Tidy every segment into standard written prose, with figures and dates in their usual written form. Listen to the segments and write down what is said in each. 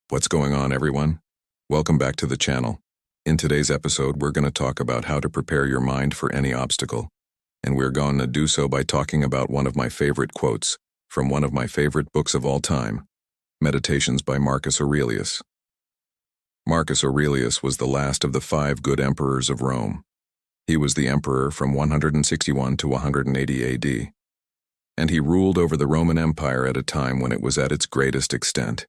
What's going on, everyone? Welcome back to the channel. In today's episode, we're going to talk about how to prepare your mind for any obstacle. And we're going to do so by talking about one of my favorite quotes from one of my favorite books of all time, Meditations by Marcus Aurelius. Marcus Aurelius was the last of the 5 good emperors of Rome. He was the emperor from 161 to 180 AD. And he ruled over the Roman Empire at a time when it was at its greatest extent.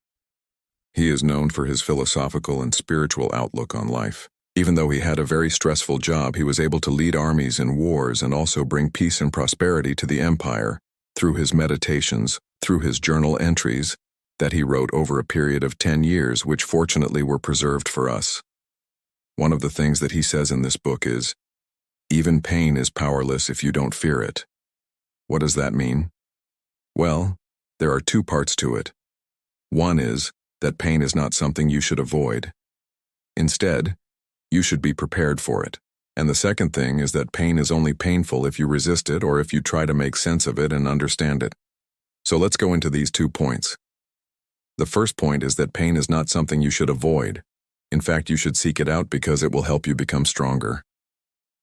He is known for his philosophical and spiritual outlook on life. Even though he had a very stressful job, he was able to lead armies in wars and also bring peace and prosperity to the empire through his meditations, through his journal entries that he wrote over a period of 10 years, which fortunately were preserved for us. One of the things that he says in this book is, "Even pain is powerless if you don't fear it." What does that mean? Well, there are 2 parts to it. One is that pain is not something you should avoid. Instead, you should be prepared for it. And the second thing is that pain is only painful if you resist it or if you try to make sense of it and understand it. So let's go into these 2 points. The first point is that pain is not something you should avoid. In fact, you should seek it out because it will help you become stronger.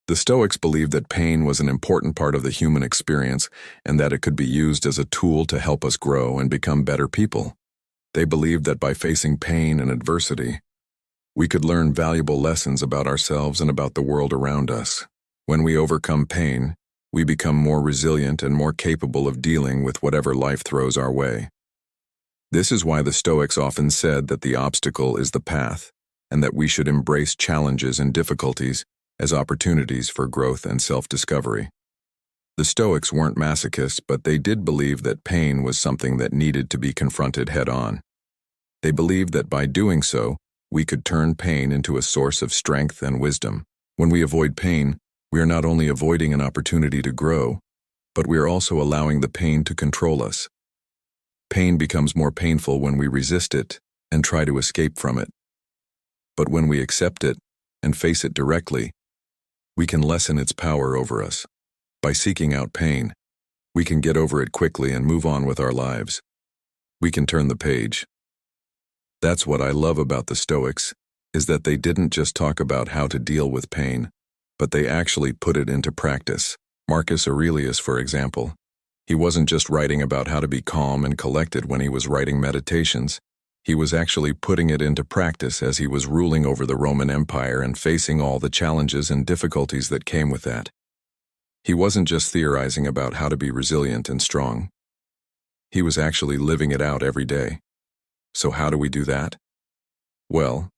The Stoics believed that pain was an important part of the human experience and that it could be used as a tool to help us grow and become better people. They believed that by facing pain and adversity, we could learn valuable lessons about ourselves and about the world around us. When we overcome pain, we become more resilient and more capable of dealing with whatever life throws our way. This is why the Stoics often said that the obstacle is the path, and that we should embrace challenges and difficulties as opportunities for growth and self-discovery. The Stoics weren't masochists, but they did believe that pain was something that needed to be confronted head-on. They believed that by doing so, we could turn pain into a source of strength and wisdom. When we avoid pain, we are not only avoiding an opportunity to grow, but we are also allowing the pain to control us. Pain becomes more painful when we resist it and try to escape from it. But when we accept it and face it directly, we can lessen its power over us. By seeking out pain, we can get over it quickly and move on with our lives. We can turn the page. That's what I love about the Stoics, is that they didn't just talk about how to deal with pain, but they actually put it into practice. Marcus Aurelius, for example, he wasn't just writing about how to be calm and collected when he was writing Meditations. He was actually putting it into practice as he was ruling over the Roman Empire and facing all the challenges and difficulties that came with that. He wasn't just theorizing about how to be resilient and strong. He was actually living it out every day. So how do we do that? Well,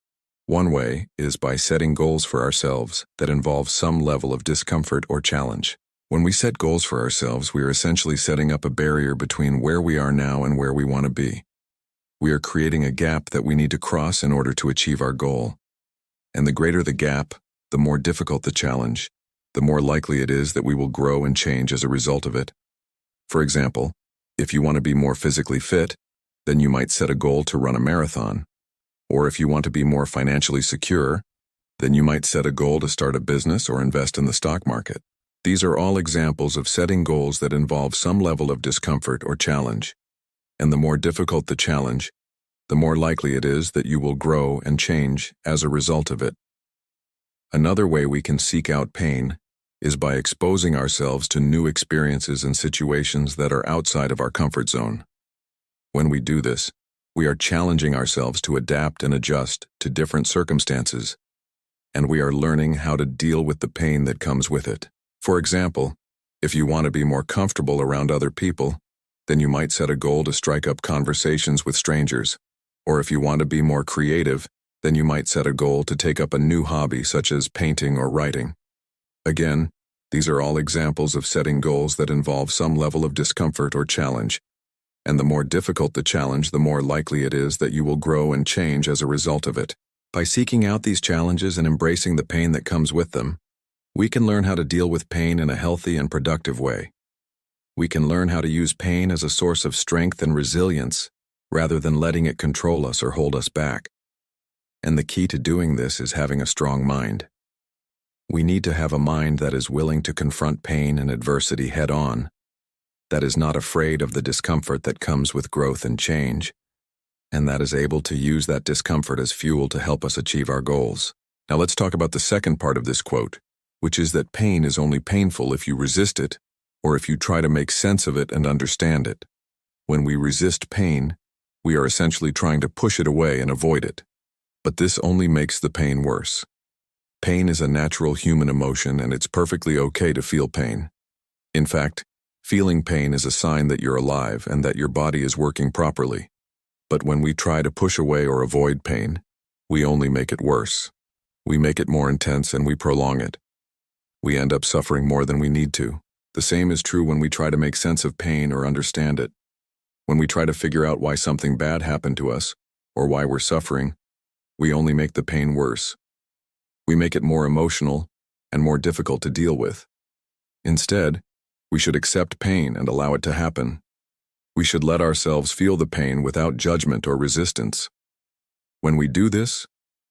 one way is by setting goals for ourselves that involve some level of discomfort or challenge. When we set goals for ourselves, we are essentially setting up a barrier between where we are now and where we want to be. We are creating a gap that we need to cross in order to achieve our goal. And the greater the gap, the more difficult the challenge, the more likely it is that we will grow and change as a result of it. For example, if you want to be more physically fit, then you might set a goal to run a marathon. Or if you want to be more financially secure, then you might set a goal to start a business or invest in the stock market. These are all examples of setting goals that involve some level of discomfort or challenge. And the more difficult the challenge, the more likely it is that you will grow and change as a result of it. Another way we can seek out pain is by exposing ourselves to new experiences and situations that are outside of our comfort zone. When we do this, we are challenging ourselves to adapt and adjust to different circumstances, and we are learning how to deal with the pain that comes with it. For example, if you want to be more comfortable around other people, then you might set a goal to strike up conversations with strangers. Or if you want to be more creative, then you might set a goal to take up a new hobby such as painting or writing. Again, these are all examples of setting goals that involve some level of discomfort or challenge. And the more difficult the challenge, the more likely it is that you will grow and change as a result of it. By seeking out these challenges and embracing the pain that comes with them, we can learn how to deal with pain in a healthy and productive way. We can learn how to use pain as a source of strength and resilience, rather than letting it control us or hold us back. And the key to doing this is having a strong mind. We need to have a mind that is willing to confront pain and adversity head-on, that is not afraid of the discomfort that comes with growth and change, and that is able to use that discomfort as fuel to help us achieve our goals. Now let's talk about the second part of this quote, which is that pain is only painful if you resist it, or if you try to make sense of it and understand it. When we resist pain, we are essentially trying to push it away and avoid it. But this only makes the pain worse. Pain is a natural human emotion, and it's perfectly okay to feel pain. In fact, feeling pain is a sign that you're alive and that your body is working properly. But when we try to push away or avoid pain, we only make it worse. We make it more intense and we prolong it. We end up suffering more than we need to. The same is true when we try to make sense of pain or understand it. When we try to figure out why something bad happened to us, or why we're suffering, we only make the pain worse. We make it more emotional and more difficult to deal with. Instead, we should accept pain and allow it to happen. We should let ourselves feel the pain without judgment or resistance. When we do this,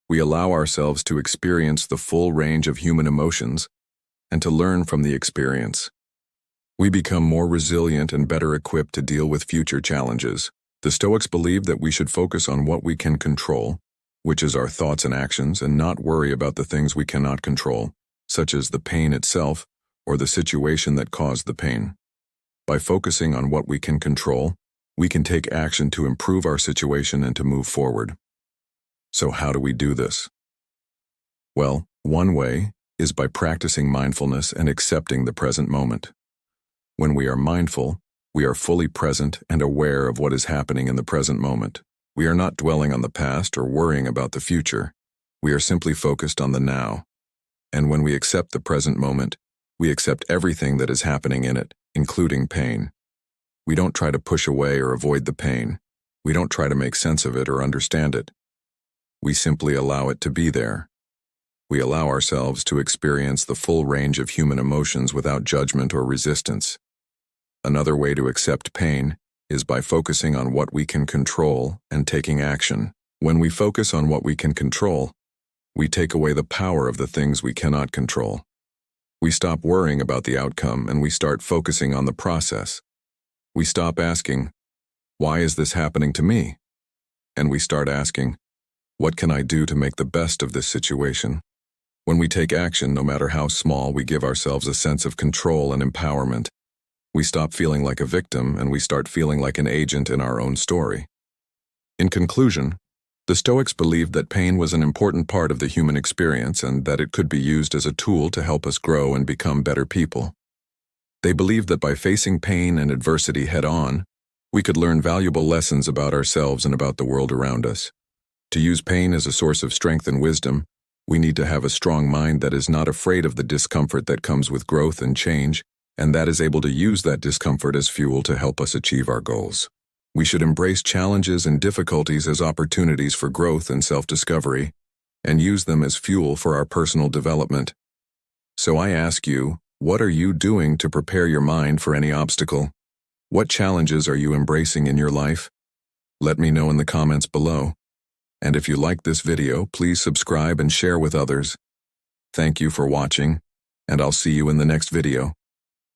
we allow ourselves to experience the full range of human emotions and to learn from the experience. We become more resilient and better equipped to deal with future challenges. The Stoics believe that we should focus on what we can control, which is our thoughts and actions, and not worry about the things we cannot control, such as the pain itself or the situation that caused the pain. By focusing on what we can control, we can take action to improve our situation and to move forward. So how do we do this? Well, one way is by practicing mindfulness and accepting the present moment. When we are mindful, we are fully present and aware of what is happening in the present moment. We are not dwelling on the past or worrying about the future. We are simply focused on the now. And when we accept the present moment, we accept everything that is happening in it, including pain. We don't try to push away or avoid the pain. We don't try to make sense of it or understand it. We simply allow it to be there. We allow ourselves to experience the full range of human emotions without judgment or resistance. Another way to accept pain is by focusing on what we can control and taking action. When we focus on what we can control, we take away the power of the things we cannot control. We stop worrying about the outcome and we start focusing on the process. We stop asking, "Why is this happening to me?" And we start asking, "What can I do to make the best of this situation?" When we take action, no matter how small, we give ourselves a sense of control and empowerment. We stop feeling like a victim and we start feeling like an agent in our own story. In conclusion, the Stoics believed that pain was an important part of the human experience and that it could be used as a tool to help us grow and become better people. They believed that by facing pain and adversity head-on, we could learn valuable lessons about ourselves and about the world around us. To use pain as a source of strength and wisdom, we need to have a strong mind that is not afraid of the discomfort that comes with growth and change, and that is able to use that discomfort as fuel to help us achieve our goals. We should embrace challenges and difficulties as opportunities for growth and self-discovery, and use them as fuel for our personal development. So I ask you, what are you doing to prepare your mind for any obstacle? What challenges are you embracing in your life? Let me know in the comments below. And if you liked this video, please subscribe and share with others. Thank you for watching, and I'll see you in the next video.